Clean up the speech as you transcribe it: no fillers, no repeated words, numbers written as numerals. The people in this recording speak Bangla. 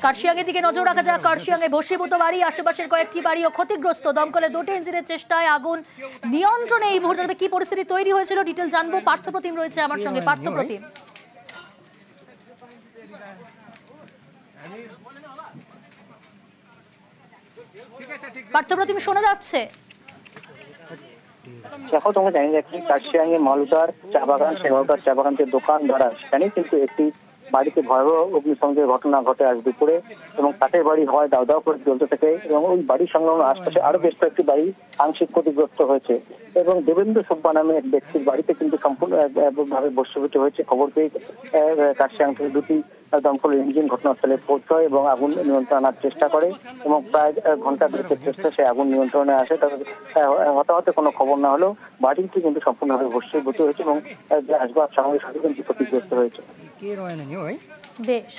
কার্শিয়াংয়ের দিকে নজর রাখা যাক। কার্শিয়াংয়ে ভস্মীভূত বাড়ি, আশেপাশের কয়েকটি বাড়িও ক্ষতিগ্রস্ত। দমকলে 2টি ইঞ্জিনের চেষ্টায় আগুন নিয়ন্ত্রণে এই মুহূর্তে কি পরিস্থিতি তৈরি হয়েছিল ডিটেল জানবো। পার্থপ্রতিম রয়েছে আমার সঙ্গে। পার্থপ্রতিম, পার্থপ্রতিম শোনা যাচ্ছে? দেখো, তোমরা জানি রাখি কার্শিয়াংয়ে মালুদার চা বাগান, সেই মালুদার চা বাগান যে দোকানদার সেখানে কিন্তু একটি বাড়িতে ভয়াবহ অগ্নিসংযোগের ঘটনা ঘটে আজ দুপুরে, এবং কাঠের বাড়ি হয় দাও দাও করে জ্বলতে থাকে, এবং ওই বাড়ির সংলগ্ন আশপাশে আরো বেশ কয়েকটি বাড়ি আংশিক ক্ষতিগ্রস্ত হয়েছে। এবং দেবেন্দ্র সুব্বা নামে এক ব্যক্তির বাড়িতে কিন্তু সম্পূর্ণ ভাবে ভস্মীভূত হয়েছে। খবর পেয়ে কার্শিয়াং থেকে 2টি দমকল ইঞ্জিন ঘটনাস্থলে পৌঁছয় এবং আগুন নিয়ন্ত্রণে আনার চেষ্টা করে, এবং প্রায় ঘন্টা দুয়েকের চেষ্টা সে আগুন নিয়ন্ত্রণে আসে। তবে হতাহতের কোনো খবর না হলেও বাড়িটি কিন্তু সম্পূর্ণভাবে ভস্মীভূত হয়েছে এবং আসবাব সামগ্রী সাথে কিন্তু ক্ষতিগ্রস্ত হয়েছে। বেশ।